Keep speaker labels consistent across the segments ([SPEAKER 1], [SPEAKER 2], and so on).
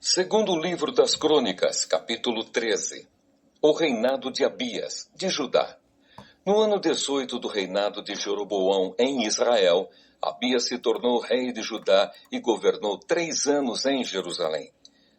[SPEAKER 1] Segundo livro das Crônicas, capítulo 13. O reinado de Abias, de Judá. No ano 18 do reinado de Jeroboão em Israel, Abias se tornou rei de Judá e governou 3 anos em Jerusalém.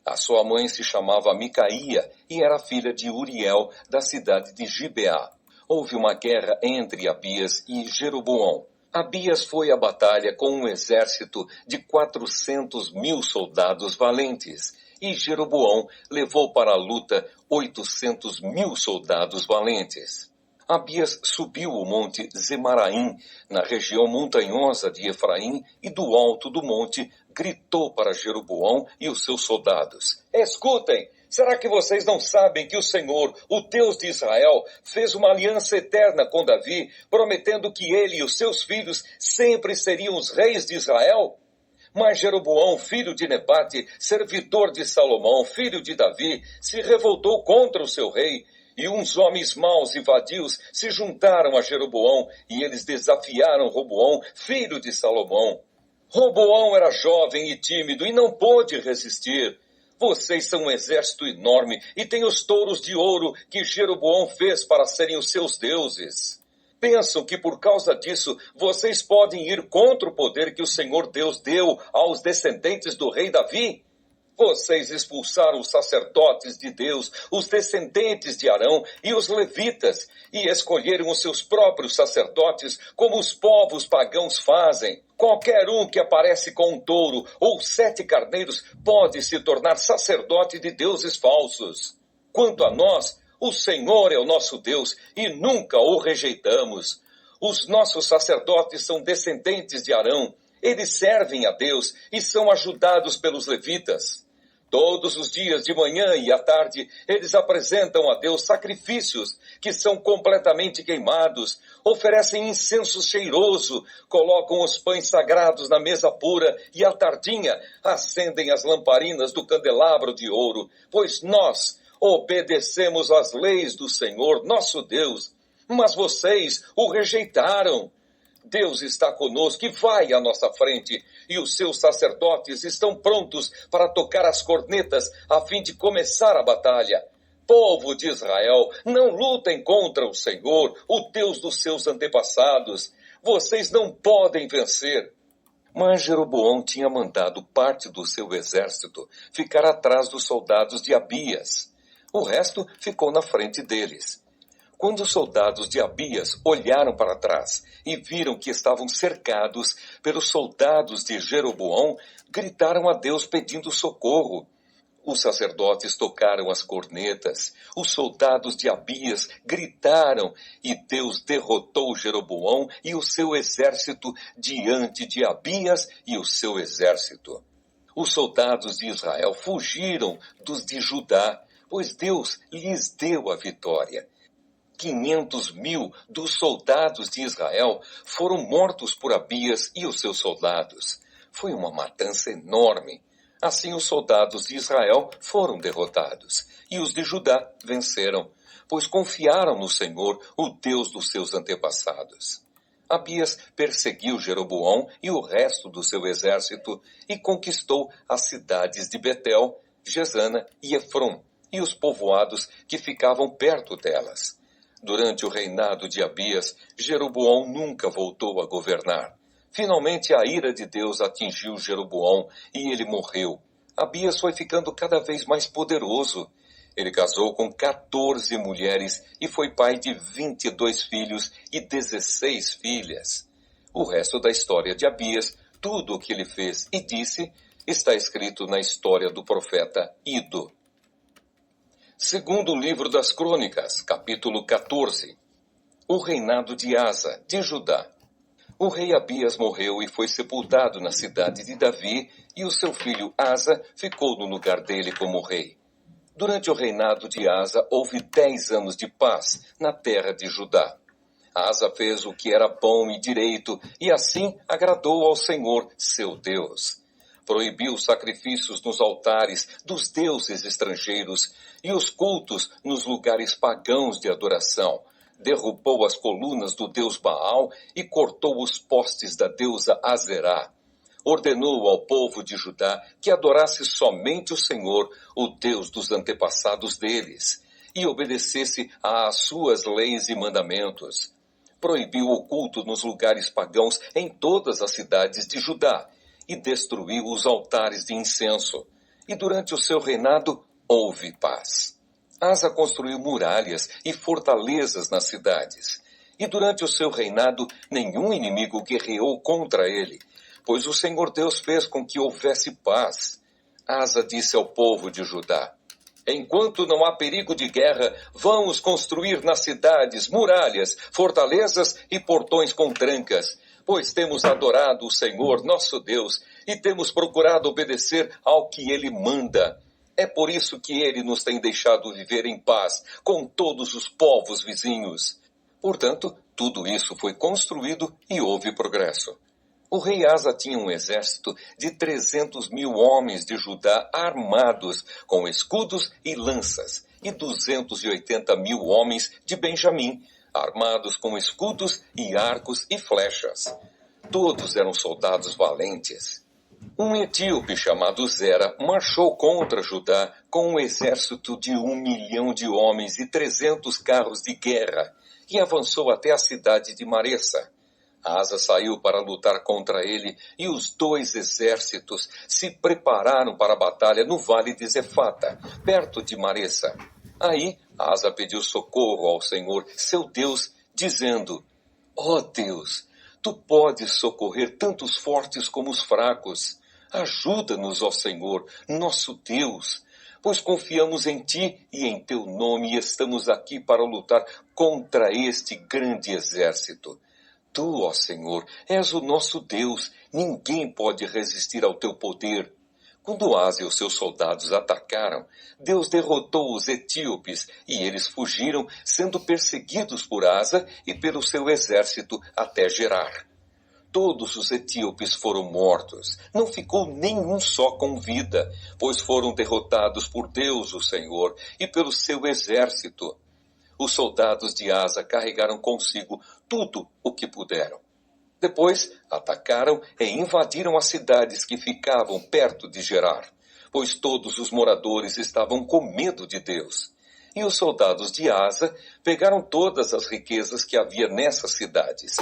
[SPEAKER 1] A sua mãe se chamava Micaía e era filha de Uriel, da cidade de Gibeá. Houve uma guerra entre Abias e Jeroboão. Abias foi à batalha com um exército de 400.000 soldados valentes, e Jeroboão levou para a luta 800.000 soldados valentes. Abias subiu o monte Zemaraim, na região montanhosa de Efraim, e do alto do monte gritou para Jeroboão e os seus soldados: Escutem! Será que vocês não sabem que o Senhor, o Deus de Israel, fez uma aliança eterna com Davi, prometendo que ele e os seus filhos sempre seriam os reis de Israel? Mas Jeroboão, filho de Nebate, servidor de Salomão, filho de Davi, se revoltou contra o seu rei, e uns homens maus e vadios se juntaram a Jeroboão, e eles desafiaram Roboão, filho de Salomão. Roboão era jovem e tímido e não pôde resistir. Vocês são um exército enorme e têm os touros de ouro que Jeroboão fez para serem os seus deuses. Pensam que por causa disso vocês podem ir contra o poder que o Senhor Deus deu aos descendentes do rei Davi? Vocês expulsaram os sacerdotes de Deus, os descendentes de Arão e os levitas, e escolheram os seus próprios sacerdotes como os povos pagãos fazem. Qualquer um que aparece com um touro ou 7 carneiros pode se tornar sacerdote de deuses falsos. Quanto a nós, o Senhor é o nosso Deus e nunca o rejeitamos. Os nossos sacerdotes são descendentes de Arão. Eles servem a Deus e são ajudados pelos levitas. Todos os dias, de manhã e à tarde, eles apresentam a Deus sacrifícios que são completamente queimados, oferecem incenso cheiroso, colocam os pães sagrados na mesa pura e à tardinha acendem as lamparinas do candelabro de ouro, pois nós obedecemos às leis do Senhor, nosso Deus. Mas vocês o rejeitaram. Deus está conosco e vai à nossa frente, e os seus sacerdotes estão prontos para tocar as cornetas a fim de começar a batalha. Povo de Israel, não lutem contra o Senhor, o Deus dos seus antepassados. Vocês não podem vencer. Mas Jeroboão tinha mandado parte do seu exército ficar atrás dos soldados de Abias. O resto ficou na frente deles. Quando os soldados de Abias olharam para trás e viram que estavam cercados pelos soldados de Jeroboão, gritaram a Deus pedindo socorro. Os sacerdotes tocaram as cornetas, os soldados de Abias gritaram e Deus derrotou Jeroboão e o seu exército diante de Abias e o seu exército. Os soldados de Israel fugiram dos de Judá, pois Deus lhes deu a vitória. 500.000 dos soldados de Israel foram mortos por Abias e os seus soldados. Foi uma matança enorme. Assim os soldados de Israel foram derrotados, e os de Judá venceram, pois confiaram no Senhor, o Deus dos seus antepassados. Abias perseguiu Jeroboão e o resto do seu exército e conquistou as cidades de Betel, Gesana e Efrom, e os povoados que ficavam perto delas. Durante o reinado de Abias, Jeroboão nunca voltou a governar. Finalmente a ira de Deus atingiu Jeroboão e ele morreu. Abias foi ficando cada vez mais poderoso. Ele casou com 14 mulheres e foi pai de 22 filhos e 16 filhas. O resto da história de Abias, tudo o que ele fez e disse, está escrito na história do profeta Ido. Segundo livro das Crônicas, capítulo 14. O reinado de Asa, de Judá. O rei Abias morreu e foi sepultado na cidade de Davi, e o seu filho Asa ficou no lugar dele como rei. Durante o reinado de Asa, houve 10 anos de paz na terra de Judá. Asa fez o que era bom e direito, e assim agradou ao Senhor, seu Deus. Proibiu os sacrifícios nos altares dos deuses estrangeiros e os cultos nos lugares pagãos de adoração. Derrubou as colunas do deus Baal e cortou os postes da deusa Azerá. ordenou ao povo de Judá que adorasse somente o Senhor, o Deus dos antepassados deles, e obedecesse às suas leis e mandamentos. Proibiu o culto nos lugares pagãos em todas as cidades de Judá e destruiu os altares de incenso. E durante o seu reinado houve paz. Asa construiu muralhas e fortalezas nas cidades. E durante o seu reinado nenhum inimigo guerreou contra ele, pois o Senhor Deus fez com que houvesse paz. Asa disse ao povo de Judá: enquanto não há perigo de guerra, vamos construir nas cidades muralhas, fortalezas e portões com trancas, pois temos adorado o Senhor, nosso Deus, e temos procurado obedecer ao que Ele manda. É por isso que Ele nos tem deixado viver em paz com todos os povos vizinhos. Portanto, tudo isso foi construído e houve progresso. O rei Asa tinha um exército de 300.000 homens de Judá armados com escudos e lanças, e 280.000 homens de Benjamim, armados com escudos e arcos e flechas. Todos eram soldados valentes. Um etíope chamado Zera marchou contra Judá com um exército de 1 milhão de homens e 300 carros de guerra, e avançou até a cidade de Maressa. Asa saiu para lutar contra ele, e os dois exércitos se prepararam para a batalha no vale de Zefata, perto de Maressa. Aí, Asa pediu socorro ao Senhor, seu Deus, dizendo: ó Deus, tu podes socorrer tanto os fortes como os fracos. Ajuda-nos, ó Senhor, nosso Deus, pois confiamos em ti e em teu nome e estamos aqui para lutar contra este grande exército. Tu, ó Senhor, és o nosso Deus, ninguém pode resistir ao teu poder. Quando Asa e os seus soldados atacaram, Deus derrotou os etíopes e eles fugiram, sendo perseguidos por Asa e pelo seu exército até Gerar. Todos os etíopes foram mortos, não ficou nenhum só com vida, pois foram derrotados por Deus, o Senhor, e pelo seu exército. Os soldados de Asa carregaram consigo tudo o que puderam. Depois, atacaram e invadiram as cidades que ficavam perto de Gerar, pois todos os moradores estavam com medo de Deus. E os soldados de Asa pegaram todas as riquezas que havia nessas cidades.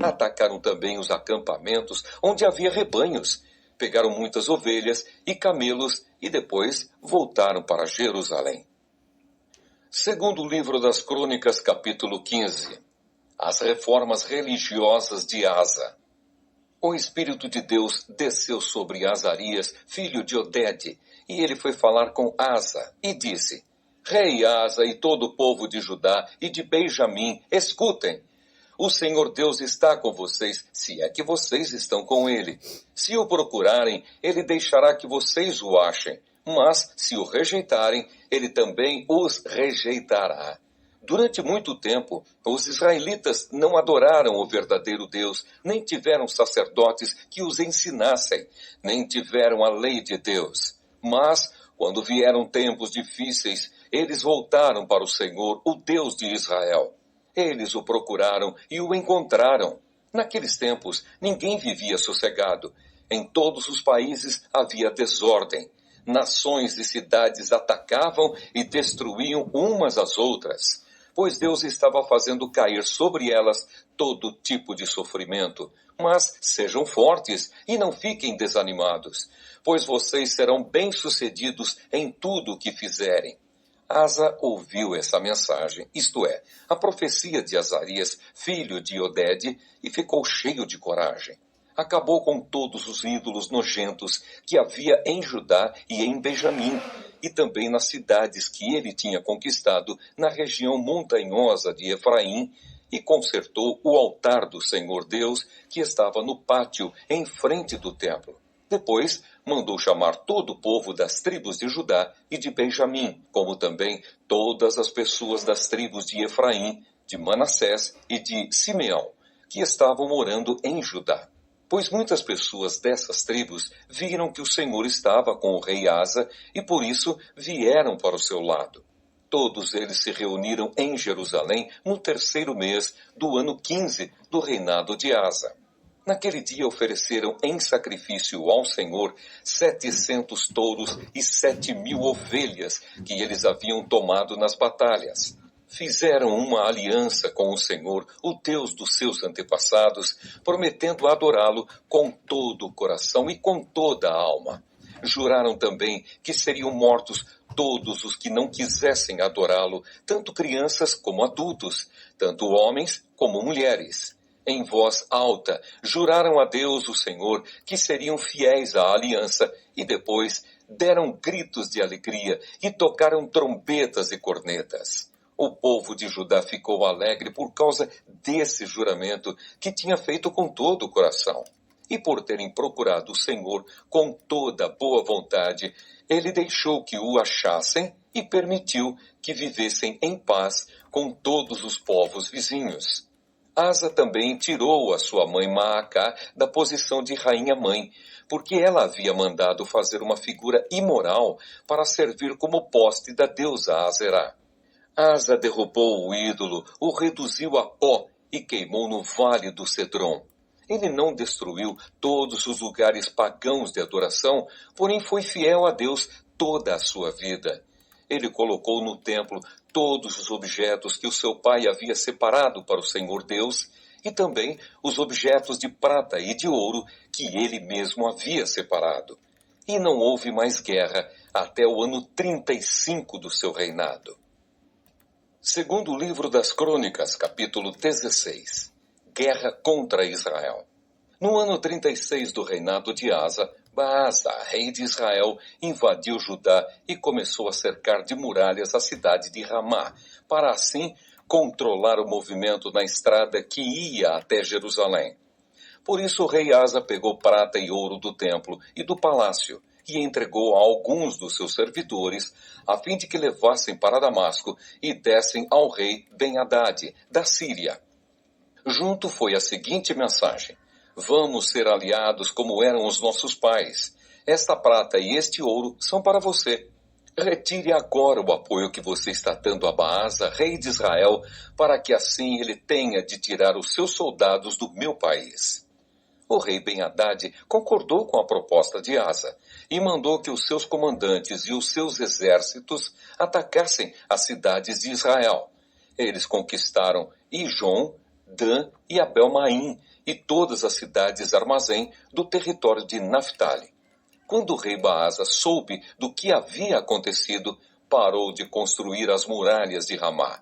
[SPEAKER 1] Atacaram também os acampamentos onde havia rebanhos. Pegaram muitas ovelhas e camelos e depois voltaram para Jerusalém. Segundo o livro das Crônicas, capítulo 15. As reformas religiosas de Asa. O Espírito de Deus desceu sobre Azarias, filho de Odede, e ele foi falar com Asa e disse: Rei Asa e todo o povo de Judá e de Benjamim, escutem. O Senhor Deus está com vocês, se é que vocês estão com ele. Se o procurarem, ele deixará que vocês o achem. Mas, se o rejeitarem, ele também os rejeitará. Durante muito tempo, os israelitas não adoraram o verdadeiro Deus, nem tiveram sacerdotes que os ensinassem, nem tiveram a lei de Deus. Mas, quando vieram tempos difíceis, eles voltaram para o Senhor, o Deus de Israel. Eles o procuraram e o encontraram. Naqueles tempos, ninguém vivia sossegado. Em todos os países havia desordem. Nações e cidades atacavam e destruíam umas às outras, pois Deus estava fazendo cair sobre elas todo tipo de sofrimento. Mas sejam fortes e não fiquem desanimados, pois vocês serão bem-sucedidos em tudo o que fizerem. Asa ouviu essa mensagem, isto é, a profecia de Azarias, filho de Odede, e ficou cheio de coragem. Acabou com todos os ídolos nojentos que havia em Judá e em Benjamim, e também nas cidades que ele tinha conquistado na região montanhosa de Efraim, e consertou o altar do Senhor Deus que estava no pátio em frente do templo. Depois, mandou chamar todo o povo das tribos de Judá e de Benjamim, como também todas as pessoas das tribos de Efraim, de Manassés e de Simeão, que estavam morando em Judá. Pois muitas pessoas dessas tribos viram que o Senhor estava com o rei Asa e por isso vieram para o seu lado. Todos eles se reuniram em Jerusalém no 3º mês do ano 15 do reinado de Asa. Naquele dia ofereceram em sacrifício ao Senhor 700 touros e 7.000 ovelhas que eles haviam tomado nas batalhas. Fizeram uma aliança com o Senhor, o Deus dos seus antepassados, prometendo adorá-lo com todo o coração e com toda a alma. Juraram também que seriam mortos todos os que não quisessem adorá-lo, tanto crianças como adultos, tanto homens como mulheres. Em voz alta, juraram a Deus, o Senhor, que seriam fiéis à aliança e depois deram gritos de alegria e tocaram trombetas e cornetas. O povo de Judá ficou alegre por causa desse juramento que tinha feito com todo o coração. E por terem procurado o Senhor com toda boa vontade, ele deixou que o achassem e permitiu que vivessem em paz com todos os povos vizinhos. Asa também tirou a sua mãe Maacá da posição de rainha-mãe, porque ela havia mandado fazer uma figura imoral para servir como poste da deusa Aserá. Asa derrubou o ídolo, o reduziu a pó e queimou no vale do Cedron. Ele não destruiu todos os lugares pagãos de adoração, porém foi fiel a Deus toda a sua vida. Ele colocou no templo todos os objetos que o seu pai havia separado para o Senhor Deus e também os objetos de prata e de ouro que ele mesmo havia separado. E não houve mais guerra até o ano 35 do seu reinado. Segundo o livro das Crônicas, capítulo 16. Guerra contra Israel. No ano 36 do reinado de Asa, Baasa, rei de Israel, invadiu Judá e começou a cercar de muralhas a cidade de Ramá, para assim controlar o movimento na estrada que ia até Jerusalém. Por isso o rei Asa pegou prata e ouro do templo e do palácio e entregou a alguns dos seus servidores, a fim de que levassem para Damasco e dessem ao rei Ben-Hadad, da Síria. Junto foi a seguinte mensagem: vamos ser aliados como eram os nossos pais. Esta prata e este ouro são para você. Retire agora o apoio que você está dando a Baasa, rei de Israel, para que assim ele tenha de tirar os seus soldados do meu país. O rei Ben-Hadad concordou com a proposta de Asa e mandou que os seus comandantes e os seus exércitos atacassem as cidades de Israel. Eles conquistaram Ijon, Dan e Abel-Maim e todas as cidades armazém do território de Naphtali. Quando o rei Baasa soube do que havia acontecido, parou de construir as muralhas de Ramá.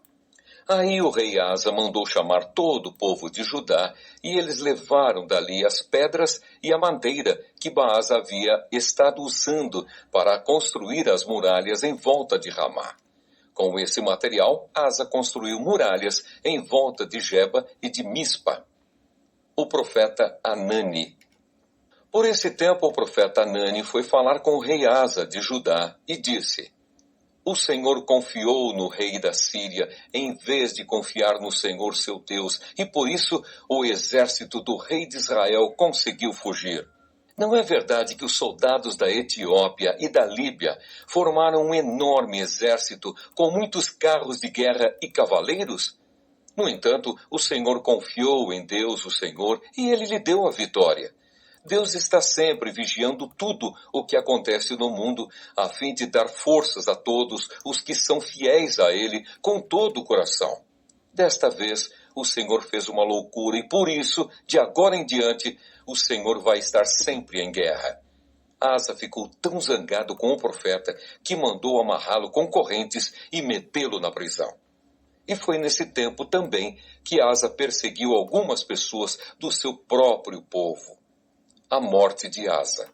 [SPEAKER 1] Aí o rei Asa mandou chamar todo o povo de Judá e eles levaram dali as pedras e a madeira que Baasa havia estado usando para construir as muralhas em volta de Ramá. Com esse material, Asa construiu muralhas em volta de Geba e de Mispa. O profeta Anani. Por esse tempo, o profeta Anani foi falar com o rei Asa de Judá e disse: o Senhor confiou no rei da Síria em vez de confiar no Senhor seu Deus, e por isso o exército do rei de Israel conseguiu fugir. Não é verdade que os soldados da Etiópia e da Líbia formaram um enorme exército com muitos carros de guerra e cavaleiros? No entanto, o Senhor confiou em Deus, o Senhor, e ele lhe deu a vitória. Deus está sempre vigiando tudo o que acontece no mundo, a fim de dar forças a todos os que são fiéis a Ele com todo o coração. Desta vez, o Senhor fez uma loucura e por isso, de agora em diante, o Senhor vai estar sempre em guerra. Asa ficou tão zangado com o profeta que mandou amarrá-lo com correntes e metê-lo na prisão. E foi nesse tempo também que Asa perseguiu algumas pessoas do seu próprio povo. A morte de Asa.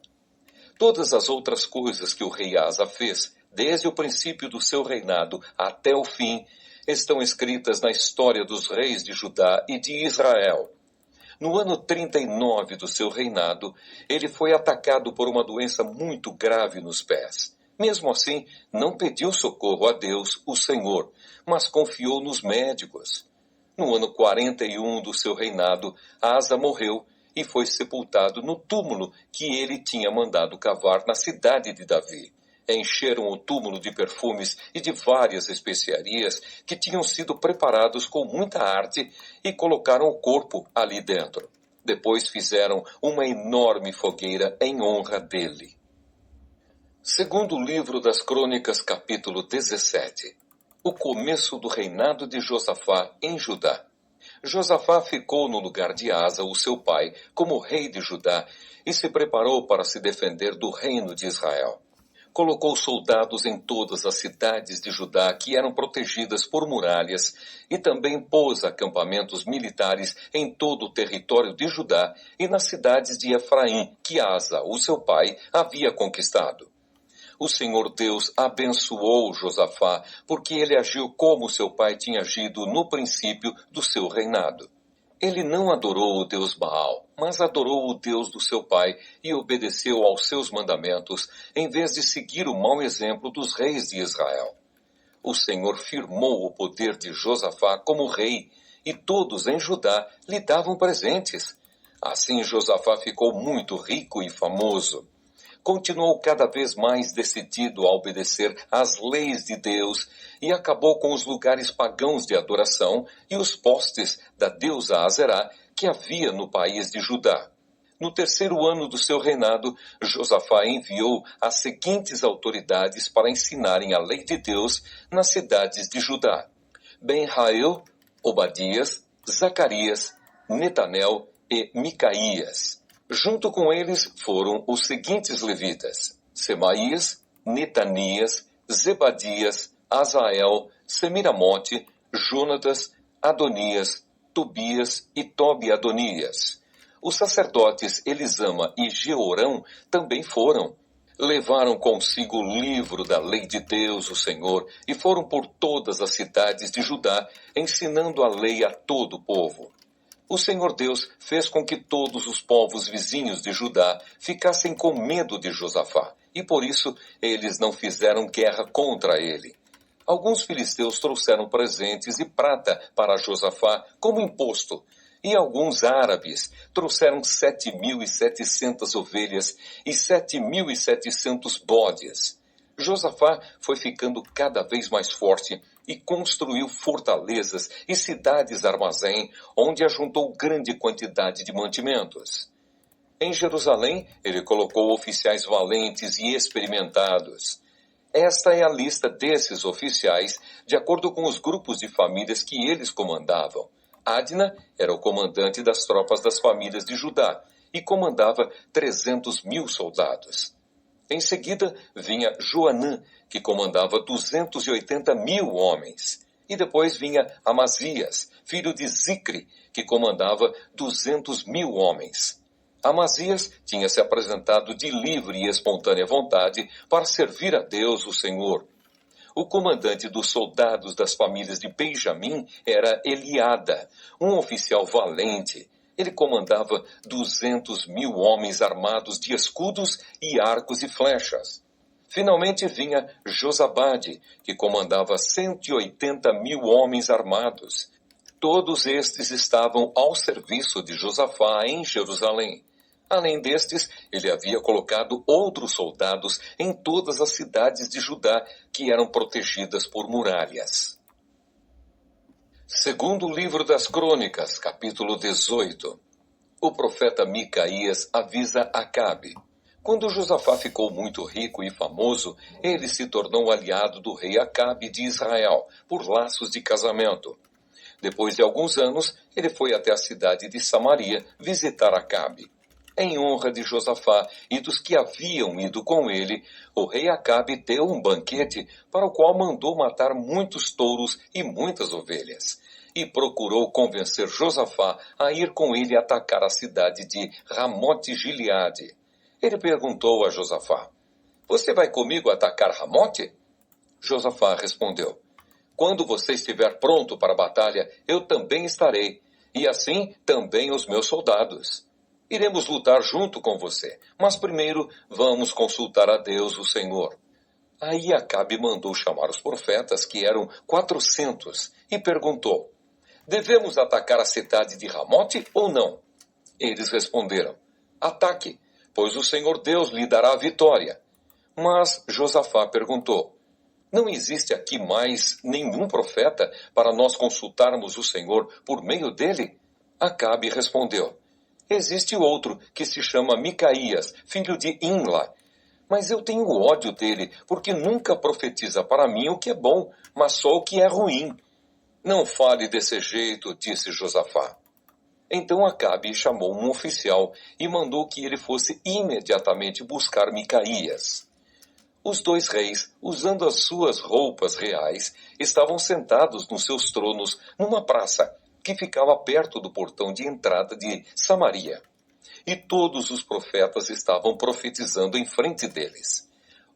[SPEAKER 1] Todas as outras coisas que o rei Asa fez, desde o princípio do seu reinado até o fim, estão escritas na história dos reis de Judá e de Israel. No ano 39 do seu reinado, ele foi atacado por uma doença muito grave nos pés. Mesmo assim, não pediu socorro a Deus, o Senhor, mas confiou nos médicos. No ano 41 do seu reinado, Asa morreu e foi sepultado no túmulo que ele tinha mandado cavar na cidade de Davi. Encheram o túmulo de perfumes e de várias especiarias que tinham sido preparados com muita arte e colocaram o corpo ali dentro. Depois fizeram uma enorme fogueira em honra dele. Segundo livro das Crônicas, capítulo 17. O começo do reinado de Josafá em Judá. Josafá ficou no lugar de Asa, o seu pai, como rei de Judá, e se preparou para se defender do reino de Israel. Colocou soldados em todas as cidades de Judá que eram protegidas por muralhas e também pôs acampamentos militares em todo o território de Judá e nas cidades de Efraim, que Asa, o seu pai, havia conquistado. O Senhor Deus abençoou Josafá, porque ele agiu como seu pai tinha agido no princípio do seu reinado. Ele não adorou o Deus Baal, mas adorou o Deus do seu pai e obedeceu aos seus mandamentos, em vez de seguir o mau exemplo dos reis de Israel. O Senhor firmou o poder de Josafá como rei, e todos em Judá lhe davam presentes. Assim Josafá ficou muito rico e famoso. Continuou cada vez mais decidido a obedecer às leis de Deus e acabou com os lugares pagãos de adoração e os postes da deusa Aserá que havia no país de Judá. No terceiro ano do seu reinado, Josafá enviou as seguintes autoridades para ensinarem a lei de Deus nas cidades de Judá: Ben-Hail, Obadias, Zacarias, Netanel e Micaías. Junto com eles foram os seguintes levitas: Semaías, Netanias, Zebadias, Asael, Semiramote, Jonatas, Adonias, Tobias e Tobi-Adonias. Os sacerdotes Elisama e Jeorão também foram. Levaram consigo o livro da lei de Deus, o Senhor, e foram por todas as cidades de Judá, ensinando a lei a todo o povo. O Senhor Deus fez com que todos os povos vizinhos de Judá ficassem com medo de Josafá, e por isso eles não fizeram guerra contra ele. Alguns filisteus trouxeram presentes e prata para Josafá como imposto, e alguns árabes trouxeram 7.700 ovelhas e 7.700 bodes. Josafá foi ficando cada vez mais forte e construiu fortalezas e cidades-armazém, onde ajuntou grande quantidade de mantimentos. Em Jerusalém, ele colocou oficiais valentes e experimentados. Esta é a lista desses oficiais, de acordo com os grupos de famílias que eles comandavam. Adna era o comandante das tropas das famílias de Judá e comandava 300.000 soldados. Em seguida, vinha Joanã, que comandava 280.000 homens. E depois vinha Amazias, filho de Zicre, que comandava 200.000 homens. Amazias tinha se apresentado de livre e espontânea vontade para servir a Deus, o Senhor. O comandante dos soldados das famílias de Benjamim era Eliada, um oficial valente. Ele comandava 200.000 homens armados de escudos e arcos e flechas. Finalmente vinha Josabade, que comandava 180.000 homens armados. Todos estes estavam ao serviço de Josafá em Jerusalém. Além destes, ele havia colocado outros soldados em todas as cidades de Judá que eram protegidas por muralhas. Segundo livro das Crônicas, capítulo 18. O profeta Micaías avisa Acabe. Quando Josafá ficou muito rico e famoso, ele se tornou aliado do rei Acabe de Israel, por laços de casamento. Depois de alguns anos, ele foi até a cidade de Samaria visitar Acabe. Em honra de Josafá e dos que haviam ido com ele, o rei Acabe deu um banquete para o qual mandou matar muitos touros e muitas ovelhas. E procurou convencer Josafá a ir com ele atacar a cidade de Ramote-Gileade. Ele perguntou a Josafá: "Você vai comigo atacar Ramote?" Josafá respondeu: "Quando você estiver pronto para a batalha, eu também estarei, e assim também os meus soldados. Iremos lutar junto com você, mas primeiro vamos consultar a Deus, o Senhor." Aí Acabe mandou chamar os profetas, que eram 400, e perguntou: "Devemos atacar a cidade de Ramote ou não?" Eles responderam: "Ataque, pois o Senhor Deus lhe dará a vitória." Mas Josafá perguntou: "Não existe aqui mais nenhum profeta para nós consultarmos o Senhor por meio dele?" Acabe respondeu: Existe outro que se chama Micaías, filho de Imla. Mas eu tenho ódio dele, porque nunca profetiza para mim o que é bom, mas só o que é ruim. Não fale desse jeito, disse Josafá. Então Acabe chamou um oficial e mandou que ele fosse imediatamente buscar Micaías. Os dois reis, usando as suas roupas reais, estavam sentados nos seus tronos numa praça que ficava perto do portão de entrada de Samaria. E todos os profetas estavam profetizando em frente deles.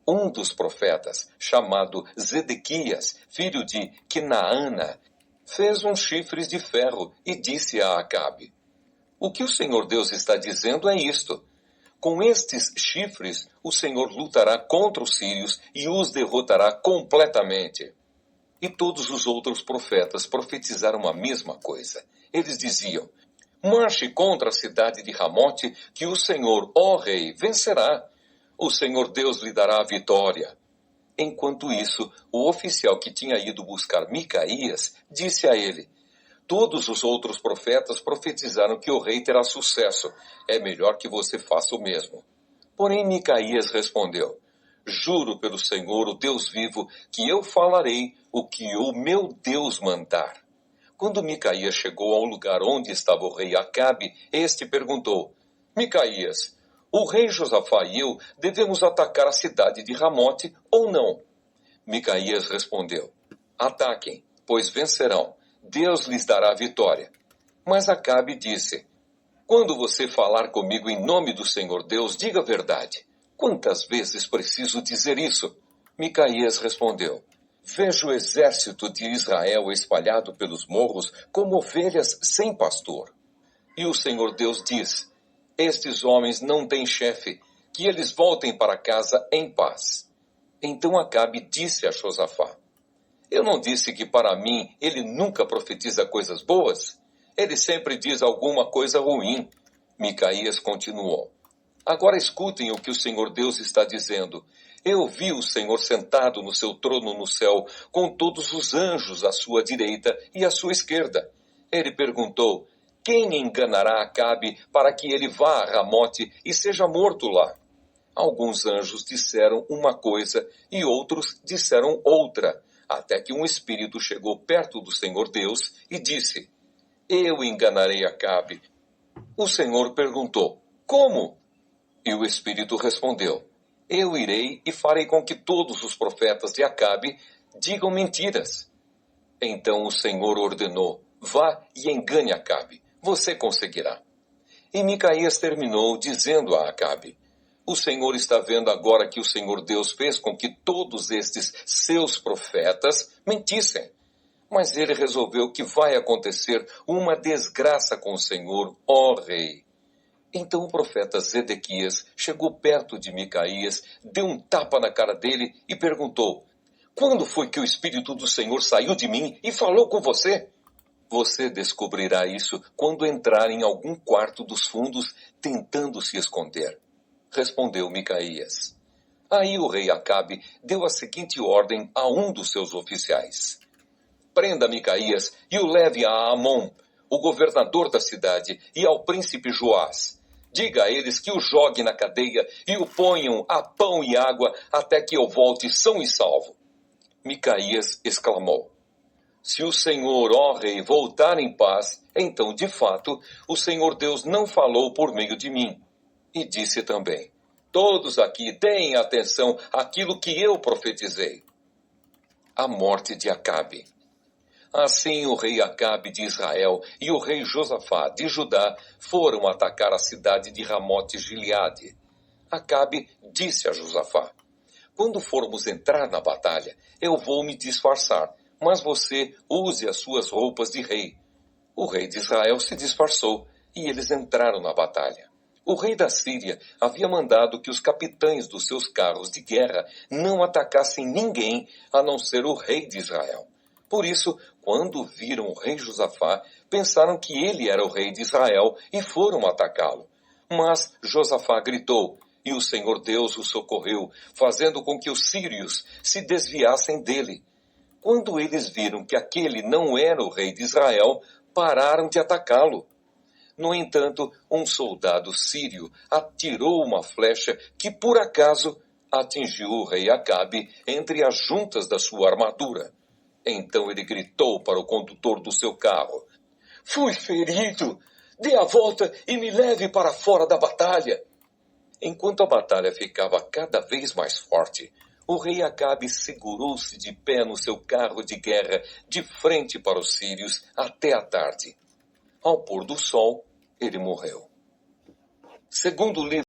[SPEAKER 1] Um dos profetas, chamado Zedequias, filho de Quenaana, fez uns chifres de ferro e disse a Acabe: O que o Senhor Deus está dizendo é isto: com estes chifres o Senhor lutará contra os sírios e os derrotará completamente. E todos os outros profetas profetizaram a mesma coisa. Eles diziam: marche contra a cidade de Ramote, que o Senhor, ó rei, vencerá. O Senhor Deus lhe dará a vitória. Enquanto isso, o oficial que tinha ido buscar Micaías disse a ele: todos os outros profetas profetizaram que o rei terá sucesso. É melhor que você faça o mesmo. Porém, Micaías respondeu: juro pelo Senhor, o Deus vivo, que eu falarei o que o meu Deus mandar. Quando Micaías chegou ao lugar onde estava o rei Acabe, este perguntou: Micaías, o rei Josafá e eu devemos atacar a cidade de Ramote ou não? Micaías respondeu: ataquem, pois vencerão. Deus lhes dará a vitória. Mas Acabe disse: quando você falar comigo em nome do Senhor Deus, diga a verdade. Quantas vezes preciso dizer isso? Micaías respondeu: vejo o exército de Israel espalhado pelos morros como ovelhas sem pastor. E o Senhor Deus diz: estes homens não têm chefe, que eles voltem para casa em paz. Então Acabe disse a Josafá: eu não disse que para mim ele nunca profetiza coisas boas? Ele sempre diz alguma coisa ruim. Micaías continuou: agora escutem o que o Senhor Deus está dizendo. Eu vi o Senhor sentado no seu trono no céu, com todos os anjos à sua direita e à sua esquerda. Ele perguntou: quem enganará Acabe para que ele vá a Ramote e seja morto lá? Alguns anjos disseram uma coisa e outros disseram outra, até que um espírito chegou perto do Senhor Deus e disse: eu enganarei Acabe. O Senhor perguntou: como? E o espírito respondeu: eu irei e farei com que todos os profetas de Acabe digam mentiras. Então o Senhor ordenou: vá e engane Acabe. Você conseguirá. E Micaías terminou dizendo a Acabe: o Senhor está vendo agora que o Senhor Deus fez com que todos estes seus profetas mentissem. Mas ele resolveu que vai acontecer uma desgraça com o Senhor, ó rei. Então o profeta Zedequias chegou perto de Micaías, deu um tapa na cara dele e perguntou: quando foi que o Espírito do Senhor saiu de mim e falou com você? Você descobrirá isso quando entrar em algum quarto dos fundos tentando se esconder. Respondeu Micaías. Aí o rei Acabe deu a seguinte ordem a um dos seus oficiais: prenda Micaías e o leve a Amon, o governador da cidade, e ao príncipe Joás. Diga a eles que o jogue na cadeia e o ponham a pão e água até que eu volte são e salvo. Micaías exclamou: se o Senhor, ó rei, voltar em paz, então, de fato, o Senhor Deus não falou por meio de mim. E disse também: todos aqui deem atenção àquilo que eu profetizei. A morte de Acabe. Assim o rei Acabe de Israel e o rei Josafá de Judá foram atacar a cidade de Ramote-Gileade. Acabe disse a Josafá: quando formos entrar na batalha, eu vou me disfarçar, mas você use as suas roupas de rei. O rei de Israel se disfarçou e eles entraram na batalha. O rei da Síria havia mandado que os capitães dos seus carros de guerra não atacassem ninguém a não ser o rei de Israel. Por isso, quando viram o rei Josafá, pensaram que ele era o rei de Israel e foram atacá-lo. Mas Josafá gritou, e o Senhor Deus o socorreu, fazendo com que os sírios se desviassem dele. Quando eles viram que aquele não era o rei de Israel, pararam de atacá-lo. No entanto, um soldado sírio atirou uma flecha que, por acaso, atingiu o rei Acabe entre as juntas da sua armadura. Então ele gritou para o condutor do seu carro: "Fui ferido! Dê a volta e me leve para fora da batalha!" Enquanto a batalha ficava cada vez mais forte, o rei Acabe segurou-se de pé no seu carro de guerra de frente para os sírios até a tarde. Ao pôr do sol, ele morreu. Segundo o livro